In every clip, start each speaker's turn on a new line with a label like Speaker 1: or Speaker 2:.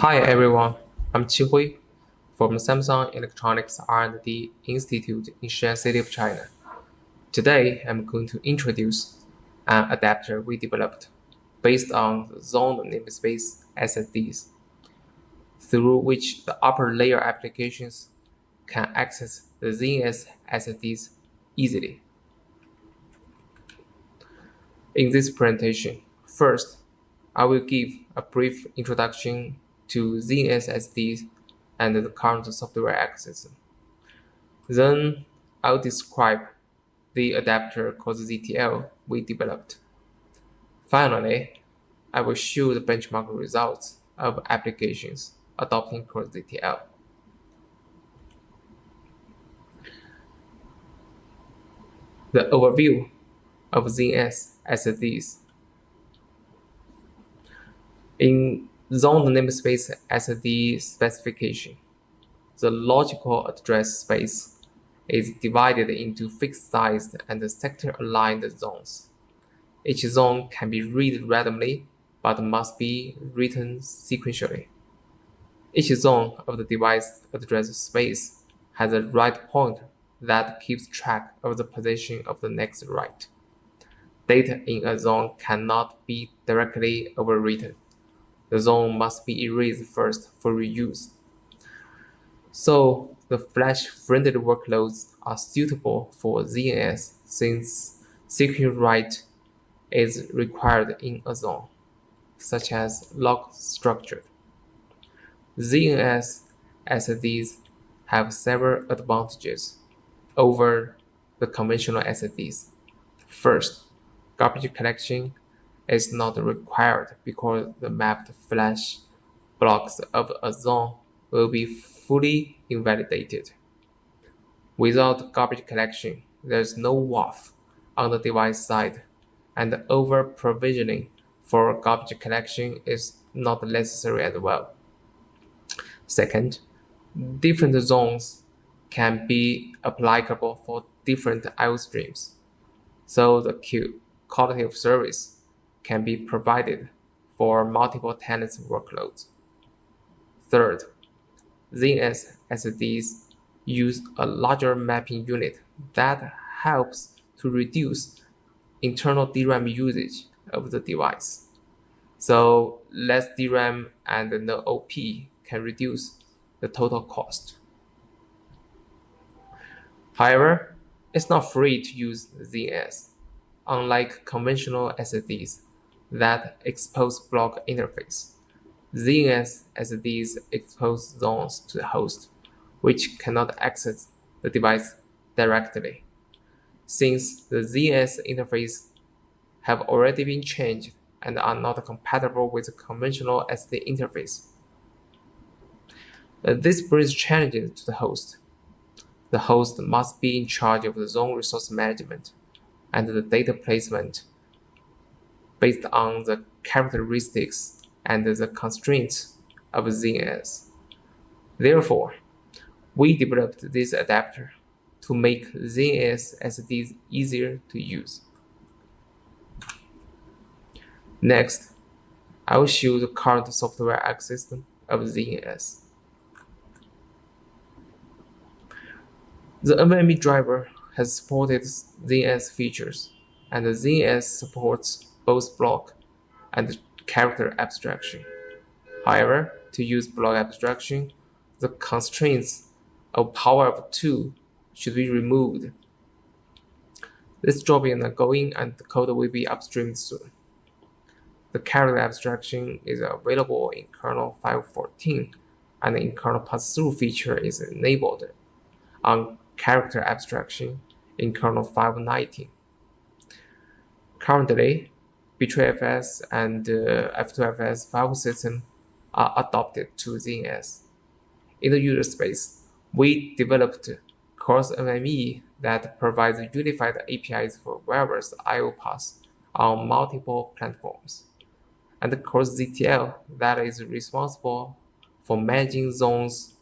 Speaker 1: Hi everyone, I'm Qihui from Samsung Electronics R&D Institute in Xi'an City of China. Today, I'm going to introduce an adapter we developed based on the zoned namespace SSDs, through which the upper layer applications can access the ZNS SSDs easily. In this presentation, first, I will give a brief introduction to ZNS SSDs and the current software ecosystem. Then I'll describe the adapter CourseDTL we developed. Finally, I will show the benchmark results of applications adopting CourseDTL. The overview of ZNS SSDs. In zoned namespace SSD specification, the logical address space is divided into fixed-sized and sector-aligned zones. Each zone can be read randomly, but must be written sequentially. Each zone of the device address space has a write pointer that keeps track of the position of the next write. Data in a zone cannot be directly overwritten. The zone must be erased first for reuse. So the flash-friendly workloads are suitable for ZNS since sequential write is required in a zone, such as log structure. ZNS SSDs have several advantages over the conventional SSDs. First, garbage collection is not required because the mapped flash blocks of a zone will be fully invalidated. Without garbage collection, there is no WAF on the device side, and over-provisioning for garbage collection is not necessary as well. Second, different zones can be applicable for different I/O streams, so the quality of service can be provided for multiple tenants workloads. Third, ZNS SSDs use a larger mapping unit that helps to reduce internal DRAM usage of the device. So less DRAM and no OP can reduce the total cost. However, it's not free to use ZNS, unlike conventional SSDs that expose block interface. ZNS SSDs expose zones to the host, which cannot access the device directly. Since the ZNS interface have already been changed and are not compatible with the conventional SSD interface. This brings challenges to the host. The host must be in charge of the zone resource management and the data placement based on the characteristics and the constraints of ZNS. Therefore, we developed this adapter to make ZNS SSDs easier to use. Next, I will show the current software ecosystem of ZNS. The NVMe driver has supported ZNS features, and the ZNS supports both block and character abstraction. However, to use block abstraction, the constraints of power of 2 should be removed. This job is ongoing and the code will be upstreamed soon. The character abstraction is available in kernel 5.14, and the kernel pass-through feature is enabled on character abstraction in kernel 5.19. Currently, B2FS and F2FS file system are adopted to ZNS. In the user space, we developed CourseNVMe that provides unified APIs for various I/O paths on multiple platforms, and the CourseDTL that is responsible for managing zones,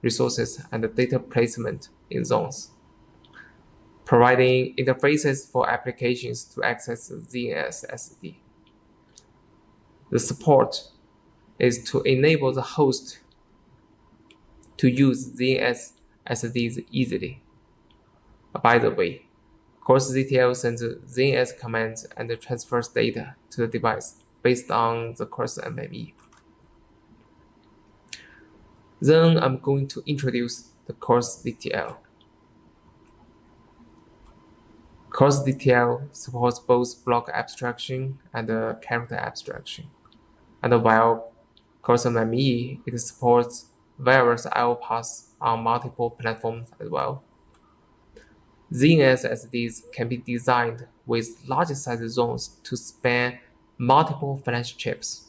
Speaker 1: resources, and data placement in zones, providing interfaces for applications to access ZNS SSD. The support is to enable the host to use ZNS SSDs easily. By the way, CourseDTL sends ZNS commands and transfers data to the device based on the course MME. Then I'm going to introduce the CourseDTL. CourseDTL supports both block abstraction and character abstraction. And while CourseMME, it supports various I/O paths on multiple platforms as well. ZNS SSDs can be designed with large size zones to span multiple flash chips.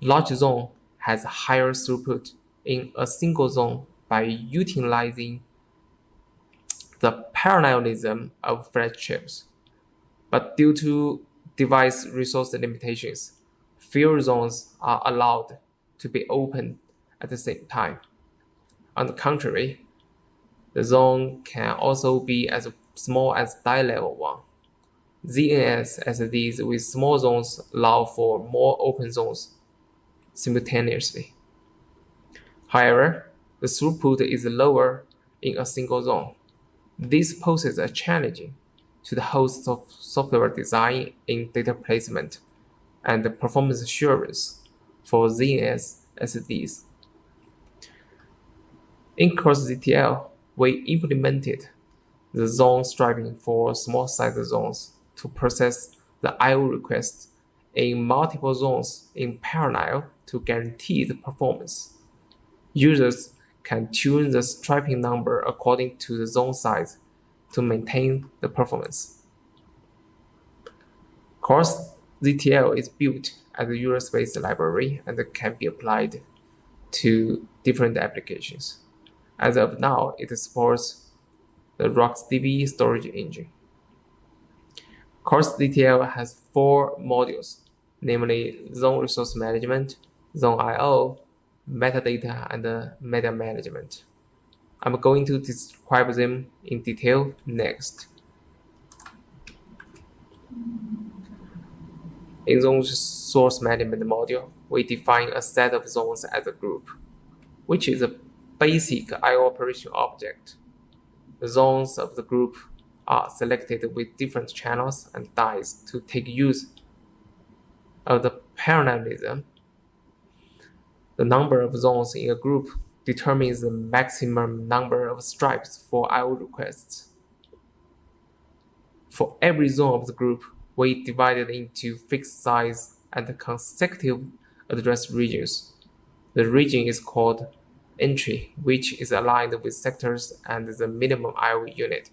Speaker 1: Large zone has higher throughput in a single zone by utilizing the parallelism of flash chips. But due to device resource limitations, fewer zones are allowed to be opened at the same time. On the contrary, the zone can also be as small as die level 1. ZNS SSDs with small zones allow for more open zones simultaneously. However, the throughput is lower in a single zone. This poses a challenge to the host of software design in data placement and performance assurance for ZNS SSDs. In CourseDTL, we implemented the zone striping for small size zones to process the I/O requests in multiple zones in parallel to guarantee the performance. Users can tune the striping number according to the zone size to maintain the performance. CourseDTL is built as a user-space library and can be applied to different applications. As of now, it supports the RoxDB storage engine. CourseDTL has 4 modules, namely Zone Resource Management, Zone I/O, Metadata, and Media Management. I'm going to describe them in detail next. In Zone Resource Management module, we define a set of zones as a group, which is a basic I/O operation object. The zones of the group are selected with different channels and dies to take use of the parallelism. The number of zones in a group determines the maximum number of stripes for I/O requests. For every zone of the group, we divide it into fixed size and consecutive address regions. The region is called entry, which is aligned with sectors and the minimum I/O unit.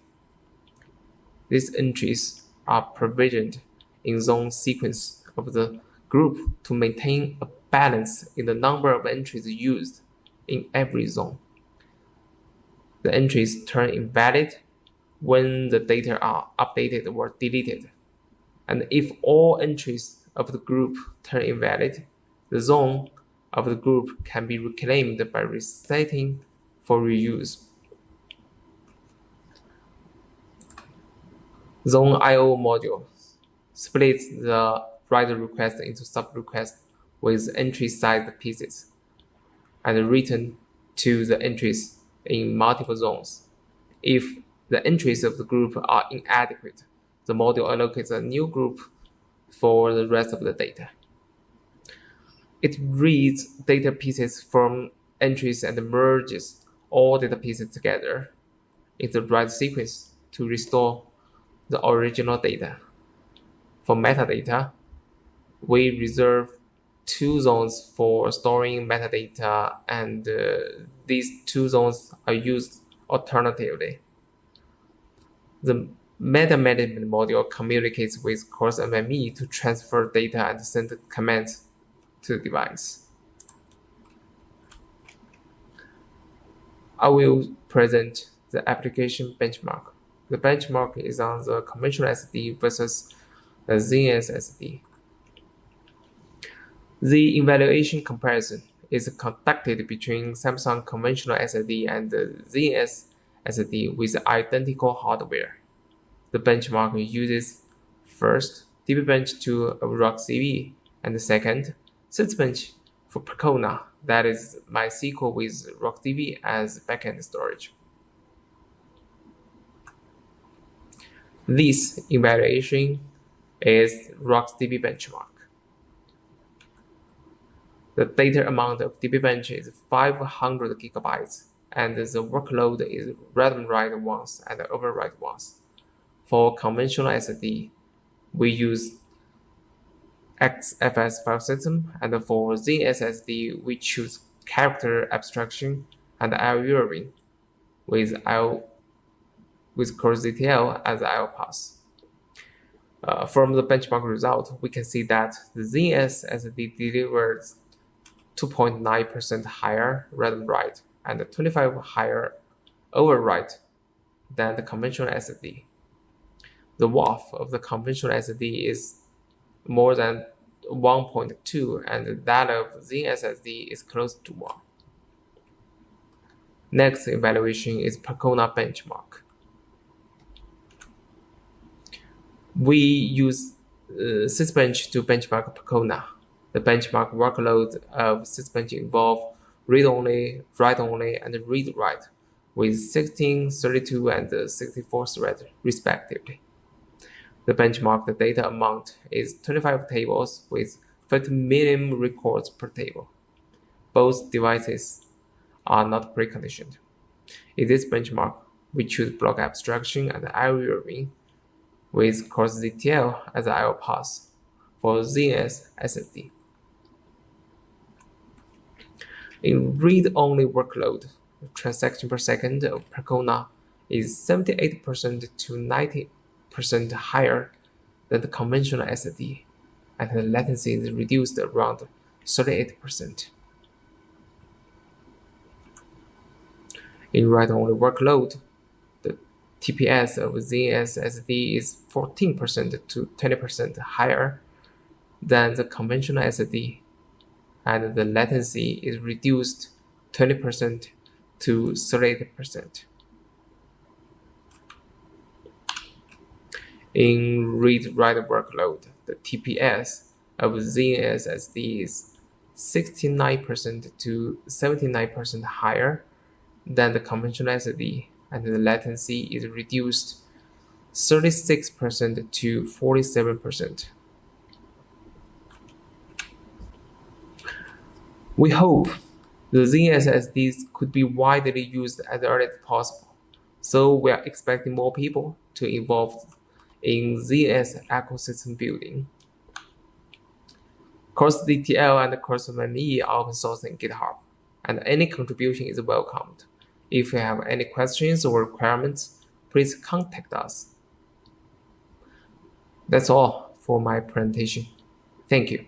Speaker 1: These entries are provisioned in zone sequence of the group to maintain a balance in the number of entries used in every zone. The entries turn invalid when the data are updated or deleted. And if all entries of the group turn invalid, the zone of the group can be reclaimed by resetting for reuse. Zone I/O module splits the write request into sub-requests with entry-sized pieces and return to the entries in multiple zones. If the entries of the group are inadequate, the module allocates a new group for the rest of the data. It reads data pieces from entries and merges all data pieces together in the write sequence to restore the original data. For metadata, we reserve 2 zones for storing metadata, and these 2 zones are used alternatively. The Media Management module communicates with CourseMME to transfer data and send commands to the device. I will present the application benchmark. The benchmark is on the conventional SSD versus the ZNS SSD. The evaluation comparison is conducted between Samsung conventional SSD and the ZNS SSD with identical hardware. The benchmark uses first, TP bench 2 of RoxDB, and second, sysbench for Percona, that is MySQL with RoxDB as backend storage. This evaluation is RoxDB Benchmark. The data amount of DB-Bench is 500 gigabytes, and the workload is read and write once and overwrite once. For conventional SSD, we use XFS file system, and for ZNS SSD, we choose character abstraction and IO with CourseDTL as IO path. From the benchmark result, we can see that the ZS SSD delivers 2.9% higher read and write and 25% higher overwrite than the conventional SSD. The WAF of the conventional SSD is more than 1.2, and that of ZNS SSD is close to 1. Next evaluation is Pakona Benchmark. We use sysbench to benchmark Pakona. The benchmark workload of sysbench involve read-only, write-only, and read-write with 16, 32, and 64 threads respectively. The benchmark data amount is 25 tables with 50 million records per table. Both devices are not preconditioned. In this benchmark, we choose block abstraction and IO with CourseDTL as IO path for ZNS SSD. In read-only workload, the transaction per second of Percona is 78% to 90% higher than the conventional SSD, and the latency is reduced around 38%. In write-only workload, the TPS of ZNS SSD is 14% to 20% higher than the conventional SSD, and the latency is reduced 20% to 38%. In read-write workload, the TPS of ZNS SSD is 69% to 79% higher than the conventional SSD, and the latency is reduced 36% to 47%. We hope the ZNS SSDs could be widely used as early as possible, so we are expecting more people to involve in ZNS ecosystem building. CourseDTL and CourseDTL are open source in GitHub, and any contribution is welcomed. If you have any questions or requirements, please contact us. That's all for my presentation. Thank you.